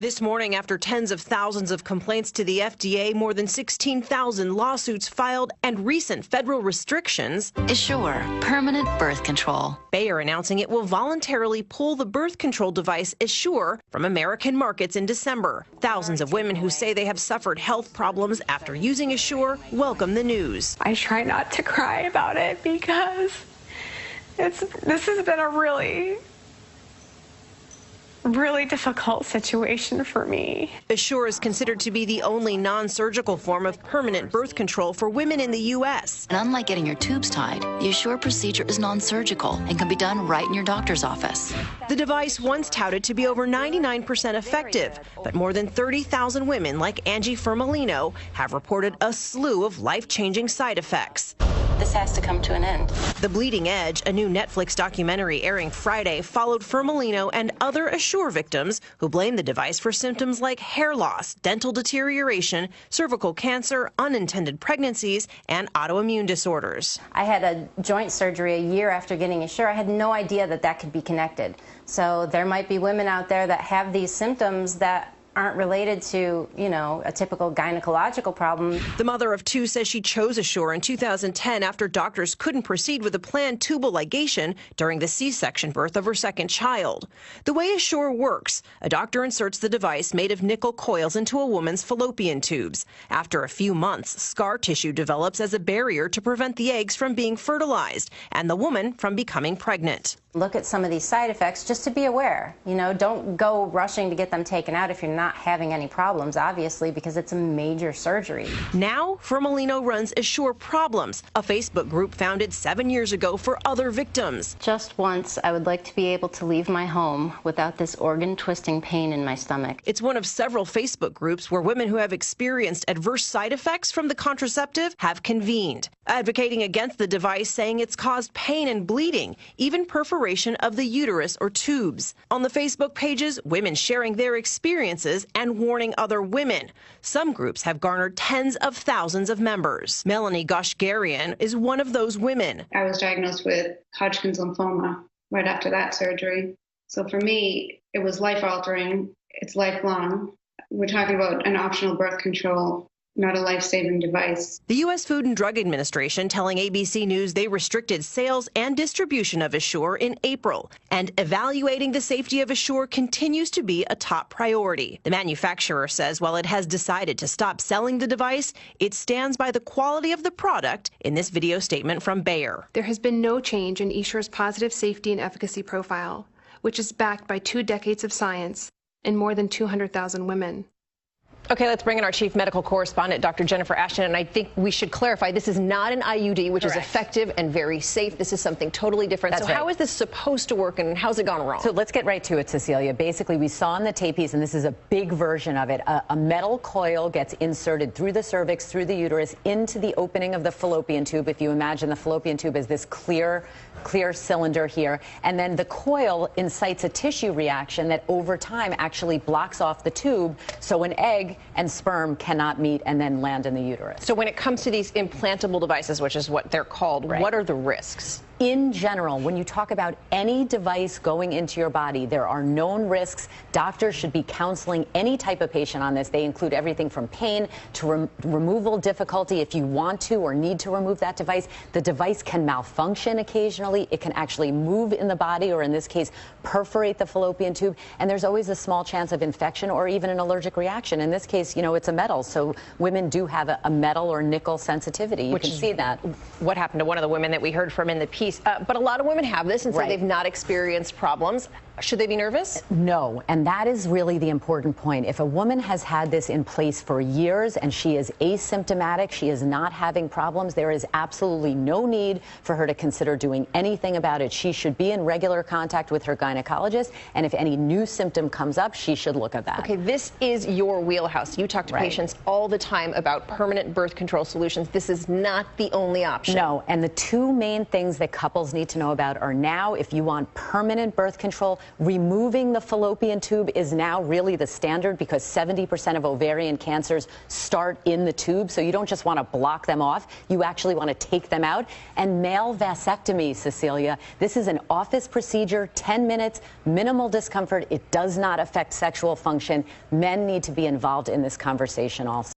This morning, after tens of thousands of complaints to the FDA, more than 16,000 lawsuits filed, and recent federal restrictions, Essure, permanent birth control. Bayer announcing it will voluntarily pull the birth control device Essure from American markets in December. Thousands of women who say they have suffered health problems after using Essure welcome the news. I try not to cry about it because this has been a really difficult situation for me. Essure is considered to be the only non-surgical form of permanent birth control for women in the U.S. And unlike getting your tubes tied, the Essure procedure is non-surgical and can be done right in your doctor's office. The device once touted to be over 99% effective, but more than 30,000 women like Angie Firmalino have reported a slew of life-changing side effects. This has to come to an end. The Bleeding Edge, a new Netflix documentary airing Friday, followed Firmalino and other Essure victims who blame the device for symptoms like hair loss, dental deterioration, cervical cancer, unintended pregnancies, and autoimmune disorders. I had a joint surgery a year after getting Essure. I had no idea that that could be connected. So there might be women out there that have these symptoms that aren't related to, a typical gynecological problem. The mother of two says she chose Essure in 2010 after doctors couldn't proceed with a planned tubal ligation during the C-section birth of her second child. The way Essure works, a doctor inserts the device made of nickel coils into a woman's fallopian tubes. After a few months, scar tissue develops as a barrier to prevent the eggs from being fertilized and the woman from becoming pregnant. Look at some of these side effects just to be aware. Don't go rushing to get them taken out if you're not having any problems, obviously, because it's a major surgery. Now, Firmalino runs Essure Problems, a Facebook group founded 7 years ago for other victims. Just once, I would like to be able to leave my home without this organ-twisting pain in my stomach. It's one of several Facebook groups where women who have experienced adverse side effects from the contraceptive have convened, advocating against the device, saying it's caused pain and bleeding, even perforation of the uterus or tubes. On the Facebook pages, women sharing their experiences and warning other women. Some groups have garnered tens of thousands of members. Melanie Goshgarian is one of those women. I was diagnosed with Hodgkin's lymphoma right after that surgery. So for me, it was life-altering. It's lifelong. We're talking about an optional birth control, not a life-saving device. The U.S. Food and Drug Administration telling ABC News they restricted sales and distribution of Essure in April, and evaluating the safety of Essure continues to be a top priority. The manufacturer says while it has decided to stop selling the device, it stands by the quality of the product in this video statement from Bayer. There has been no change in Essure's positive safety and efficacy profile, which is backed by 2 decades of science and more than 200,000 women. Okay, let's bring in our chief medical correspondent, Dr. Jennifer Ashton, and I think we should clarify this is not an IUD, which is effective and very safe. This is something totally different. That's so right. How is this supposed to work, and how's it gone wrong? So let's get right to it, Cecilia. Basically, we saw in the tape piece, and this is a big version of it, a metal coil gets inserted through the cervix, through the uterus, into the opening of the fallopian tube. If you imagine the fallopian tube as this clear cylinder here, and then the coil incites a tissue reaction that over time actually blocks off the tube, so an egg and sperm cannot meet and then land in the uterus. So when it comes to these implantable devices, which is what they're called, what are the risks? In general, when you talk about any device going into your body, there are known risks. Doctors should be counseling any type of patient on this. They include everything from pain to removal difficulty. If you want to or need to remove that device, the device can malfunction occasionally. It can actually move in the body, or in this case, perforate the fallopian tube. And there's always a small chance of infection or even an allergic reaction. In this case, it's a metal, so women do have a metal or nickel sensitivity. You can see that. What happened to one of the women that we heard from in the piece. But a lot of women have this and say they've not experienced problems. Should they be nervous? No, and that is really the important point. If a woman has had this in place for years and she is asymptomatic, she is not having problems, there is absolutely no need for her to consider doing anything about it. She should be in regular contact with her gynecologist, and if any new symptom comes up, she should look at that. Okay, this is your wheelhouse. You talk to patients all the time about permanent birth control solutions. This is not the only option. No, and the two main things that couples need to know about are now, if you want permanent birth control, removing the fallopian tube is now really the standard because 70% of ovarian cancers start in the tube. So you don't just want to block them off. You actually want to take them out. And male vasectomy, Cecilia, this is an office procedure, 10 minutes, minimal discomfort. It does not affect sexual function. Men need to be involved in this conversation also.